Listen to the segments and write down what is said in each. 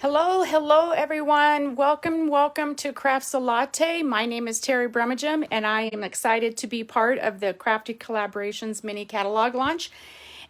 Hello everyone. Welcome to Crafts a Latte. My name is Terry Brummagem and I am excited to be part of the Crafty Collaborations mini catalog launch.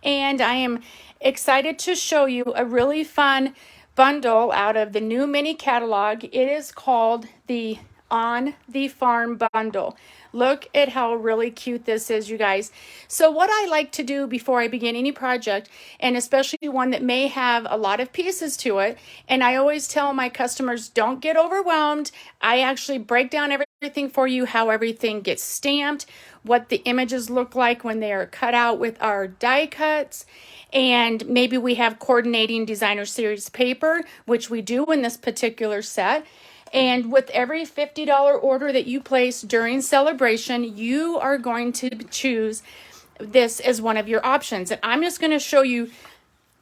And I am excited to show you a really fun bundle out of the new mini catalog. It is called the On the Farm bundle. Look at how really cute this is, you guys. So what I like to do before I begin any project, and especially one that may have a lot of pieces to it, and I always tell my customers, don't get overwhelmed. I actually break down everything for you, how everything gets stamped, what the images look like when they are cut out with our die cuts, and maybe we have coordinating designer series paper, which we do in this particular set. And with every $50 order that you place during celebration, you are going to choose this as one of your options. And I'm just going to show you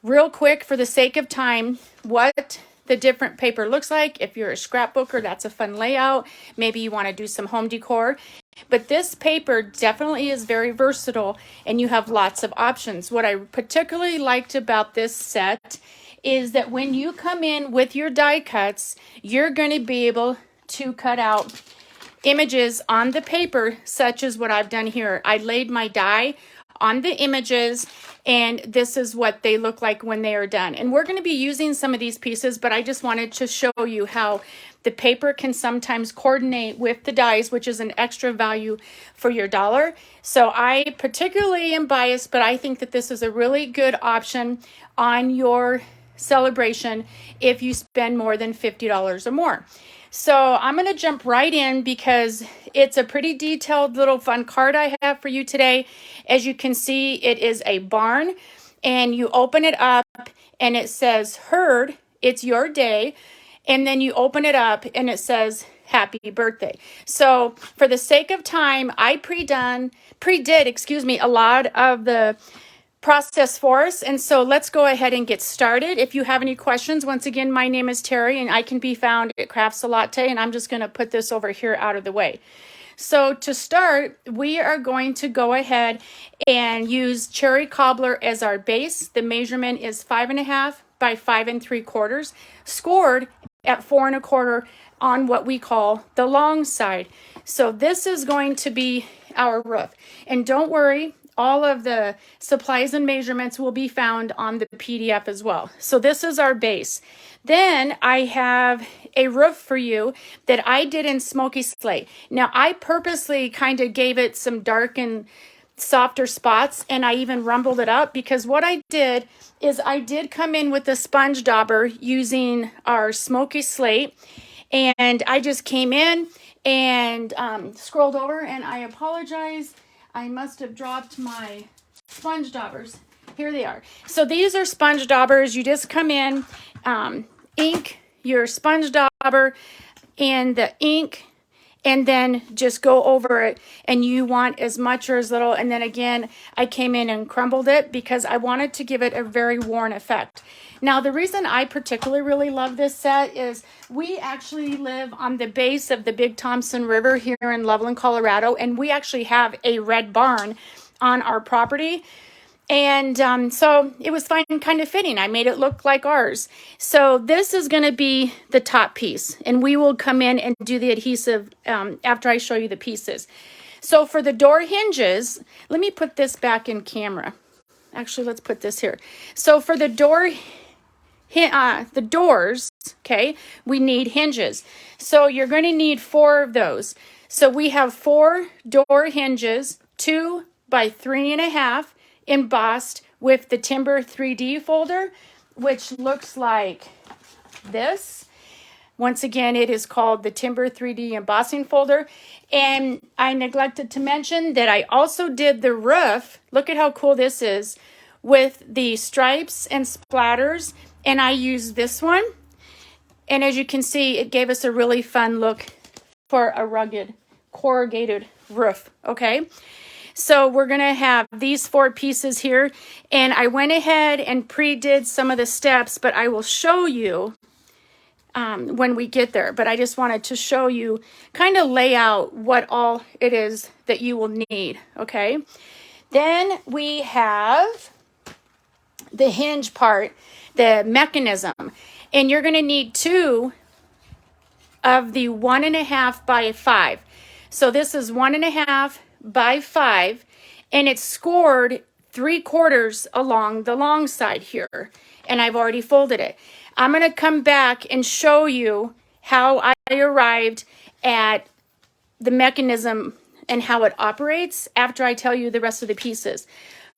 real quick for the sake of time what the different paper looks like. If you're a scrapbooker, that's a fun layout. Maybe you want to do some home decor. But this paper definitely is very versatile and you have lots of options. What I particularly liked about this set is that when you come in with your die cuts, you're going to be able to cut out images on the paper, such as what I've done here. I laid my die on the images, and this is what they look like when they are done. And we're going to be using some of these pieces, but I just wanted to show you how the paper can sometimes coordinate with the dies, which is an extra value for your dollar. So I particularly am biased, but I think that this is a really good option on your celebration if you spend more than $50 or more. So I'm going to jump right in because it's a pretty detailed little fun card I have for you today. As you can see, it is a barn, and you open it up and it says, "Heard, it's your day." And then you open it up and it says, "Happy birthday." So for the sake of time, I predid a lot of the process for us. And so let's go ahead and get started. If you have any questions, once again, my name is Terry and I can be found at Crafts a Latte, and I'm just going to put this over here out of the way. So to start, we are going to go ahead and use cherry cobbler as our base. The measurement is 5.5 by 5 3/4, scored at 4 1/4 on what we call the long side. So this is going to be our roof. And don't worry, all of the supplies and measurements will be found on the PDF as well. So this is our base. Then I have a roof for you that I did in smoky slate. Now I purposely kind of gave it some dark and softer spots, and I even rumbled it up because what I did is I did come in with a sponge dauber using our smoky slate, and I just came in and scrolled over, and I apologize. I must have dropped my sponge daubers. Here they are. So these are sponge daubers. You just come in, ink your sponge dauber in the ink, and then just go over it, and you want as much or as little. And then again, I came in and crumbled it because I wanted to give it a very worn effect. Now, the reason I particularly really love this set is we actually live on the base of the Big Thompson River here in Loveland, Colorado, and we actually have a red barn on our property. And so it was kind of fitting. I made it look like ours. So this is going to be the top piece, and we will come in and do the adhesive after I show you the pieces. So for the door hinges, let me put this back in camera. Actually, let's put this here. So for the doors, okay, we need hinges. So you're going to need 4 of those. So we have 4 door hinges, 2 by 3.5, embossed with the Timber 3D folder, which looks like this. Once again, it is called the Timber 3D embossing folder. And I neglected to mention that I also did the roof. Look at how cool this is with the stripes and splatters. And I used this one. And as you can see, it gave us a really fun look for a rugged corrugated roof. Okay. So we're going to have these 4 pieces here. And I went ahead and pre-did some of the steps, but I will show you when we get there. But I just wanted to show you, kind of lay out what all it is that you will need. Okay. Then we have the hinge part, the mechanism. And you're going to need 2 of the 1.5 by 5. So this is 1.5 by 5, and it's scored 3/4 along the long side here. And I've already folded it. I'm going to come back and show you how I arrived at the mechanism and how it operates after I tell you the rest of the pieces.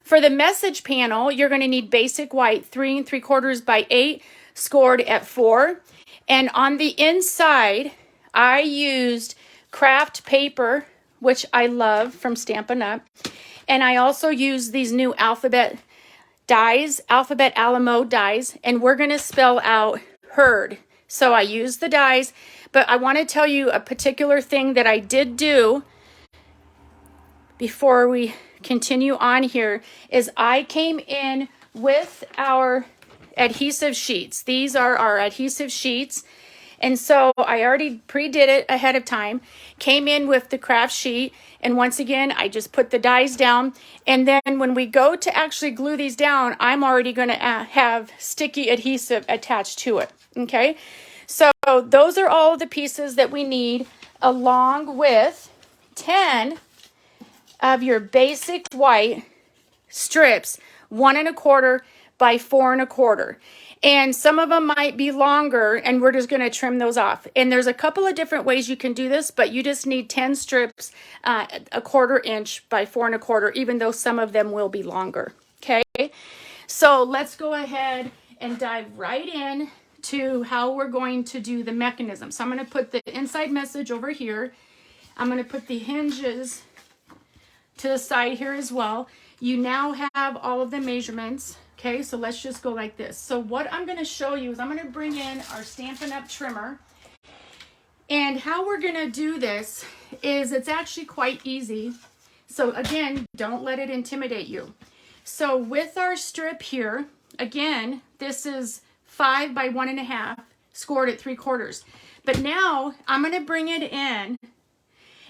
For the message panel, you're going to need basic white 3 3/4 by 8, scored at 4. And on the inside, I used craft paper, which I love, from Stampin' Up. And I also used these new alphabet dies, alphabet Alamo dies, and we're going to spell out herd. So I used the dies, but I want to tell you a particular thing that I did do before we continue on here is I came in with our adhesive sheets. These are our adhesive sheets. And so I already pre-did it ahead of time, came in with the craft sheet, and once again, I just put the dies down. And then when we go to actually glue these down, I'm already going to have sticky adhesive attached to it, okay? So those are all the pieces that we need, along with 10 of your basic white strips, 1.25 by 4.25. And some of them might be longer, and we're just going to trim those off. And there's a couple of different ways you can do this, but you just need 10 strips, 1/4 inch by 4.25, even though some of them will be longer. Okay, so let's go ahead and dive right in to how we're going to do the mechanism. So I'm going to put the inside message over here. I'm going to put the hinges to the side here as well. You now have all of the measurements. Okay, so let's just go like this. So what I'm going to show you is I'm going to bring in our Stampin' Up trimmer. And how we're going to do this is it's actually quite easy. So again, don't let it intimidate you. So with our strip here, again, this is 5 by 1.5, scored at 3/4. But now I'm going to bring it in,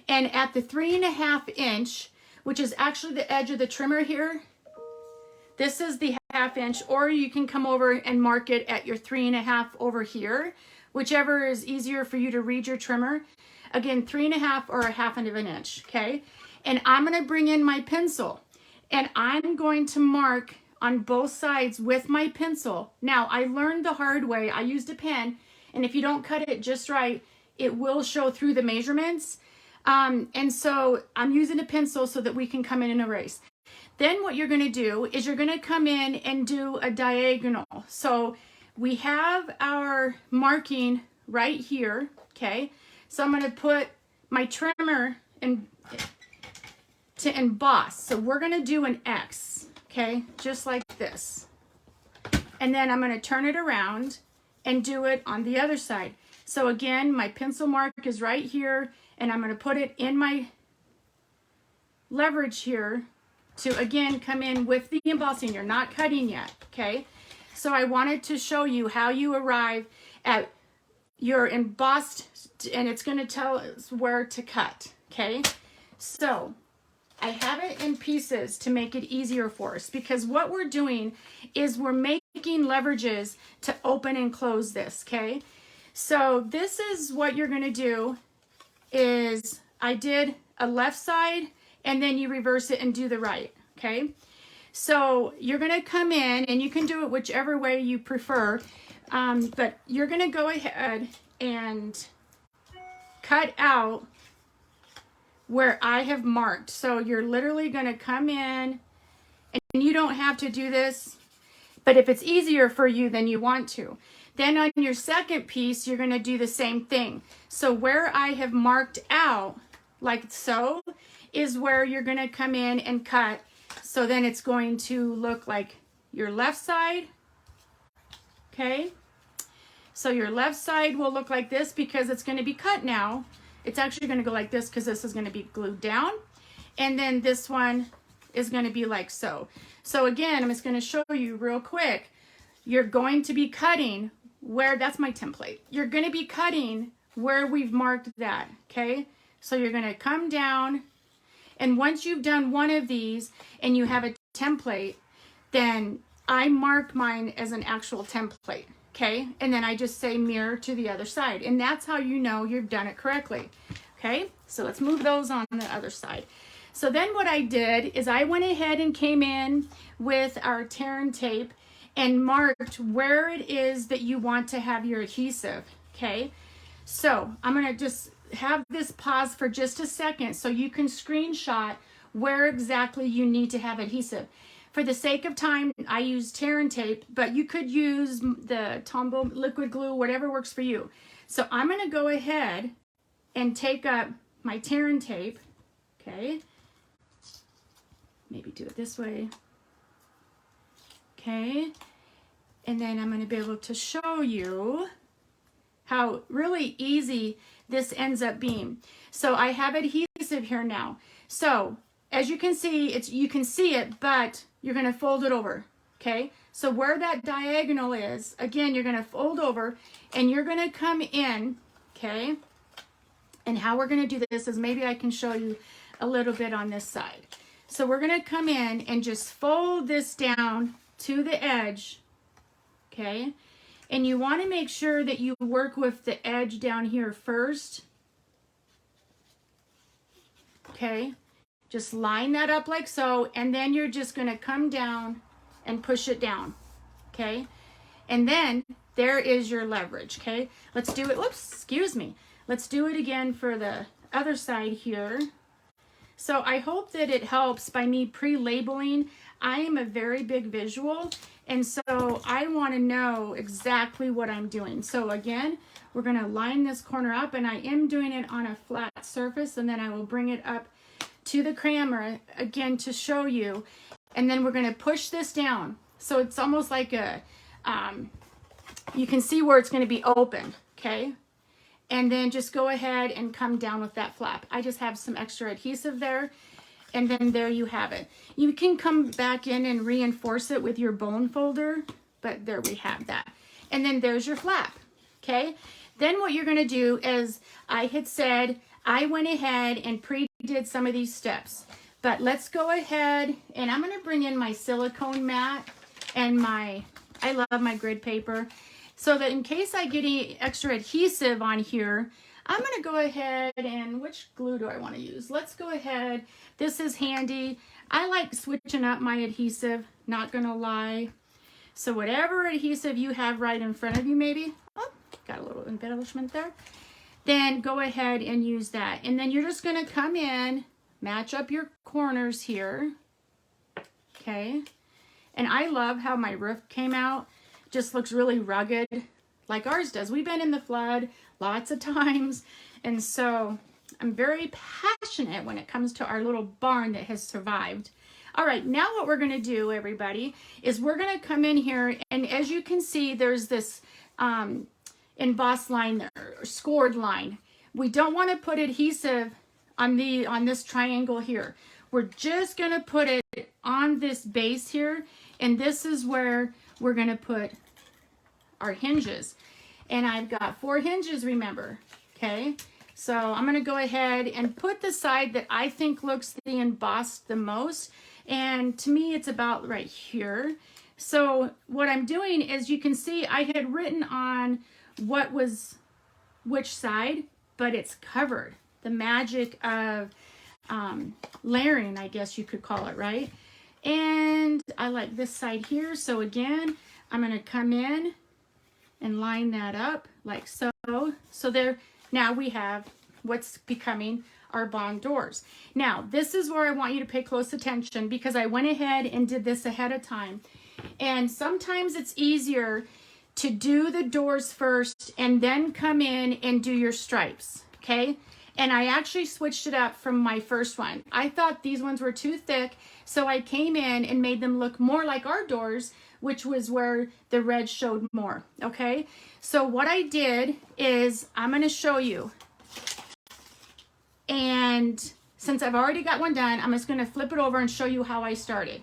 and at the 3.5 inch, which is actually the edge of the trimmer here, this is the 1/2 inch, or you can come over and mark it at your 3.5 over here, whichever is easier for you to read your trimmer. Again, 3.5 or 1/2 inch, okay? And I'm going to bring in my pencil, and I'm going to mark on both sides with my pencil. Now, I learned the hard way. I used a pen, and if you don't cut it just right, it will show through the measurements. And so I'm using a pencil so that we can come in and erase. Then what you're going to do is you're going to come in and do a diagonal. So we have our marking right here, okay? So I'm going to put my trimmer in to emboss. So we're going to do an X, okay? Just like this. And then I'm going to turn it around and do it on the other side. So again, my pencil mark is right here, and I'm going to put it in my leverage here to again come in with the embossing. You're not cutting yet, okay? So I wanted to show you how you arrive at your embossed, and it's going to tell us where to cut, okay? So I have it in pieces to make it easier for us, because what we're doing is we're making leverages to open and close this, okay? So this is what you're going to do is I did a left side, and then you reverse it and do the right, okay? So you're going to come in, and you can do it whichever way you prefer, but you're going to go ahead and cut out where I have marked. So you're literally going to come in, and you don't have to do this, but if it's easier for you, then you want to. Then on your second piece, you're going to do the same thing. So where I have marked out, like so, is where you're going to come in and cut. So then it's going to look like your left side, okay? So your left side will look like this because it's going to be cut now. It's actually going to go like this because this is going to be glued down. And then this one is going to be like so. So again, I'm just going to show you real quick. You're going to be cutting where, that's my template. You're going to be cutting where we've marked that, okay? So you're going to come down, and once you've done one of these and you have a template, then I mark mine as an actual template, okay? And then I just say mirror to the other side. And that's how you know you've done it correctly, okay? So let's move those on the other side. So then what I did is I went ahead and came in with our tear and tape and marked where it is that you want to have your adhesive, okay? So I'm gonna just have this pause for just a second so you can screenshot where exactly you need to have adhesive. For the sake of time, I use tear and tape, but you could use the Tombow liquid glue, whatever works for you. So I'm gonna go ahead and take up my tear and tape, okay? Maybe do it this way. Okay, and then I'm going to be able to show you how really easy this ends up being. So I have adhesive here now. So as you can see, you can see it, but you're going to fold it over. Okay, so where that diagonal is, again, you're going to fold over and you're going to come in. Okay, and how we're going to do this is maybe I can show you a little bit on this side. So we're going to come in and just fold this down to the edge, okay? And you want to make sure that you work with the edge down here first, okay? Just line that up like so, and then you're just going to come down and push it down, okay? And then there is your leverage, okay? Let's do it. Whoops, excuse me. Let's do it again for the other side here. So I hope that it helps by me pre-labeling. I am a very big visual, and so I want to know exactly what I'm doing. So again, we're going to line this corner up, and I am doing it on a flat surface, and then I will bring it up to the cramer again to show you. And then we're going to push this down. So it's almost like a, you can see where it's going to be open, okay? And then just go ahead and come down with that flap. I just have some extra adhesive there. And then there you have it. You can come back in and reinforce it with your bone folder, but there we have that. And then there's your flap, okay? Then what you're gonna do is, I had said, I went ahead and pre-did some of these steps. But let's go ahead, and I'm gonna bring in my silicone mat and I love my grid paper, so that in case I get any extra adhesive on here, I'm gonna go ahead and, which glue do I wanna use? Let's go ahead, this is handy. I like switching up my adhesive, not gonna lie. So whatever adhesive you have right in front of you maybe, oh, got a little embellishment there, then go ahead and use that. And then you're just gonna come in, match up your corners here, okay? And I love how my roof came out. Just looks really rugged, like ours does. We've been in the flood lots of times, and so I'm very passionate when it comes to our little barn that has survived. All right, now what we're gonna do, everybody, is we're gonna come in here, and as you can see, there's this embossed line there, or scored line. We don't wanna put adhesive on this triangle here. We're just gonna put it on this base here, and this is where we're gonna put our hinges. And I've got 4 hinges, remember, okay? So I'm gonna go ahead and put the side that I think looks the embossed the most. And to me, it's about right here. So what I'm doing is, you can see I had written on what was which side, but it's covered. The magic of layering, I guess you could call it, right? And I like this side here. So again, I'm gonna come in and line that up like so. So there, now we have what's becoming our barn doors. Now, this is where I want you to pay close attention, because I went ahead and did this ahead of time. And sometimes it's easier to do the doors first and then come in and do your stripes, okay? And I actually switched it up from my first one. I thought these ones were too thick, so I came in and made them look more like our doors, which was where the red showed more, okay? So what I did is, I'm gonna show you. And since I've already got one done, I'm just gonna flip it over and show you how I started.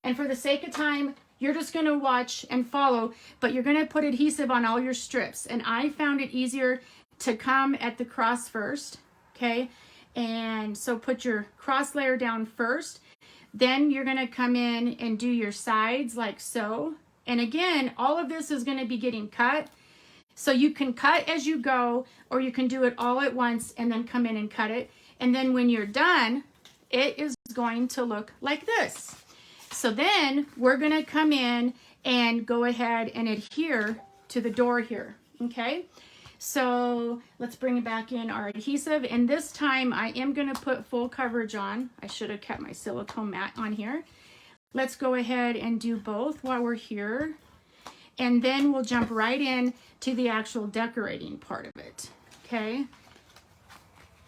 And for the sake of time, you're just gonna watch and follow, but you're gonna put adhesive on all your strips. And I found it easier to come at the cross first, okay? And so put your cross layer down first, Then you're going to come in and do your sides like so. And again, all of this is going to be getting cut. So you can cut as you go, or you can do it all at once and then come in and cut it. And then when you're done, it is going to look like this. So then we're going to come in and go ahead and adhere to the door here. Okay. So let's bring back in our adhesive. And this time I am going to put full coverage on. I should have kept my silicone mat on here. Let's go ahead and do both while we're here. And then we'll jump right in to the actual decorating part of it. Okay.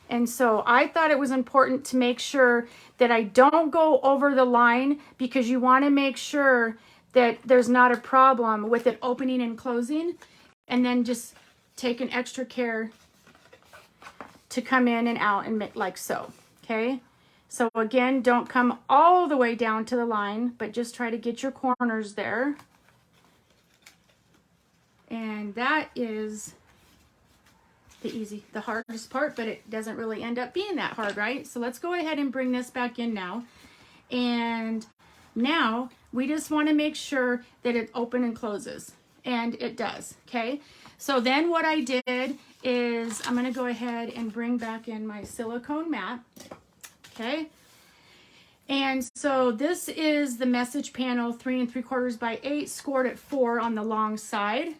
And so I thought it was important to make sure that I don't go over the line, because you want to make sure that there's not a problem with it opening and closing. And then just take an extra care to come in and out and make like so. Okay. So again, don't come all the way down to the line, but just try to get your corners there. And that is the hardest part, but it doesn't really end up being that hard, right? So let's go ahead and bring this back in now. And now we just want to make sure that it opens and closes, and it does. Okay. So then what I did is I'm going to go ahead and bring back in my silicone mat. Okay. And so this is the message panel 3 3/4 by 8, scored at 4 on the long side.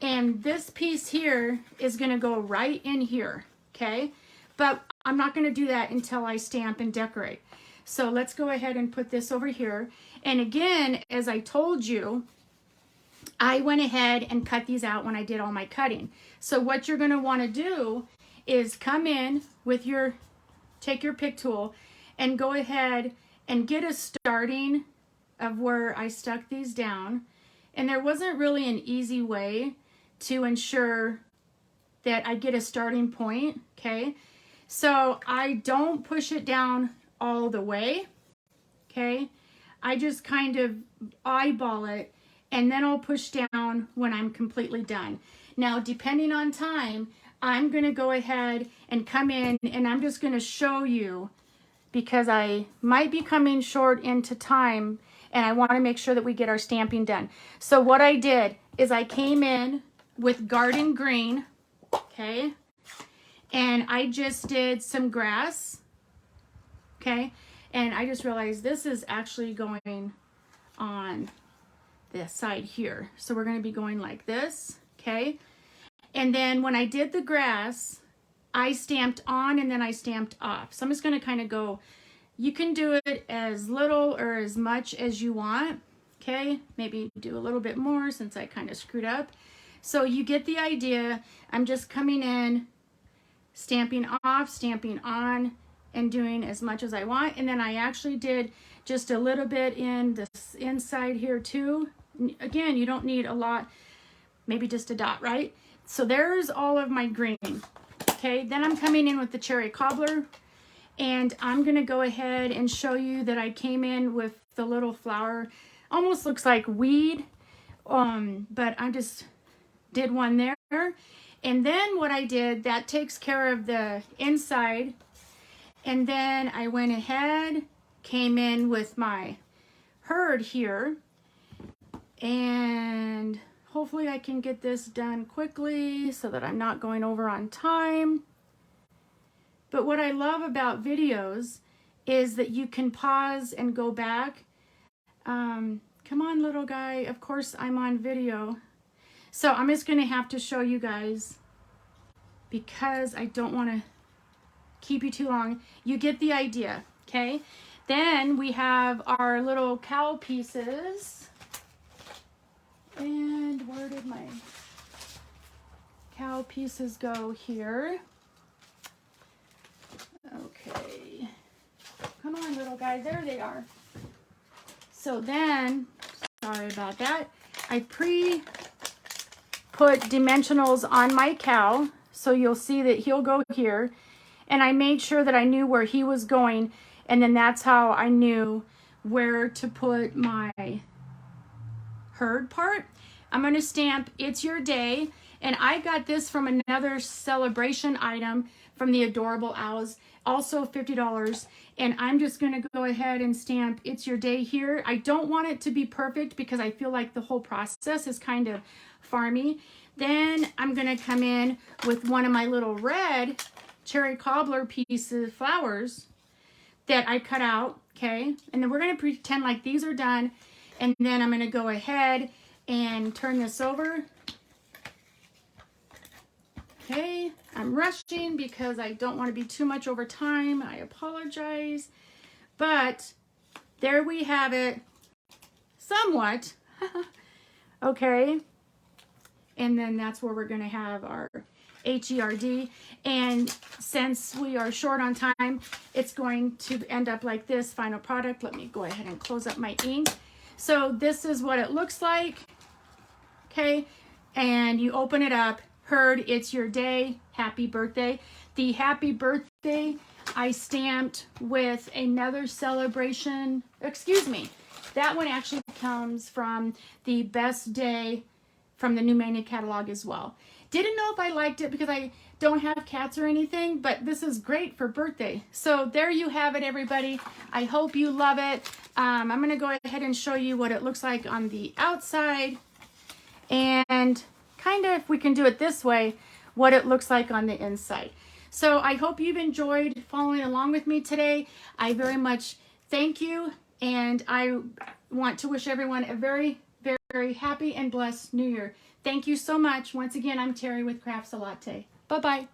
And this piece here is going to go right in here, okay? But I'm not going to do that until I stamp and decorate. So let's go ahead and put this over here. And again, as I told you, I went ahead and cut these out when I did all my cutting. So what you're going to want to do is come in with take your pick tool and go ahead and get a starting of where I stuck these down. And there wasn't really an easy way to ensure that I get a starting point, okay? So I don't push it down all the way, okay? I just kind of eyeball it, and then I'll push down when I'm completely done. Now, depending on time, I'm going to go ahead and come in, and I'm just going to show you, because I might be coming short into time, and I want to make sure that we get our stamping done. So what I did is I came in with garden green, okay, and I just did some grass, okay, and I just realized this is actually going on the side here. So we're going to be going like this, okay, and then when I did the grass, I stamped on and then I stamped off. So I'm just going to kind of go, you can do it as little or as much as you want, okay, maybe do a little bit more since I kind of screwed up. So you get the idea. I'm just coming in, stamping off, stamping on, and doing as much as I want. And then I actually did just a little bit in this inside here too. Again, you don't need a lot, maybe just a dot, right? So there's all of my green. Okay, then I'm coming in with the cherry cobbler, and I'm gonna go ahead and show you that I came in with the little flower, almost looks like weed, but I just did one there. And then what I did, that takes care of the inside. And then I went ahead, came in with my herd here, and hopefully I can get this done quickly so that I'm not going over on time. But what I love about videos is that you can pause and go back. Come on, little guy. Of course I'm on video. So I'm just going to have to show you guys, because I don't want to keep you too long. You get the idea, okay? Then we have our little cow pieces. And where did my cow pieces go here? Okay. Come on, little guy. There they are. So then, sorry about that. I put dimensionals on my cow, so you'll see that he'll go here, and I made sure that I knew where he was going, and then that's how I knew where to put my herd part. I'm going to stamp "It's Your Day," And I got this from another celebration item from the Adorable Owls, also $50. And I'm just going to go ahead and stamp It's Your Day here. I don't want it to be perfect because I feel like the whole process is kind of farmy. Then I'm going to come in with one of my little red cherry cobbler pieces, flowers that I cut out, okay? And then we're going to pretend like these are done. And then I'm going to go ahead and turn this over. Okay, I'm rushing because I don't want to be too much over time. I apologize. But there we have it, somewhat. Okay, and then that's where we're going to have our HERD. And since we are short on time, it's going to end up like this, final product. Let me go ahead and close up my ink. So this is what it looks like. Okay, and you open it up. Heard, It's Your Day, happy birthday. The happy birthday I stamped with another celebration. Excuse me, that one actually comes from the best day from the new Mania catalog as well. Didn't know if I liked it because I don't have cats or anything, but this is great for birthday. So there you have it, everybody. I hope you love it. I'm going to go ahead and show you what it looks like on the outside. And kind of, if we can do it this way, what it looks like on the inside. So I hope you've enjoyed following along with me today. I very much thank you, and I want to wish everyone a very, very happy and blessed New Year. Thank you so much. Once again, I'm Terry with Crafts a Latte. Bye-bye.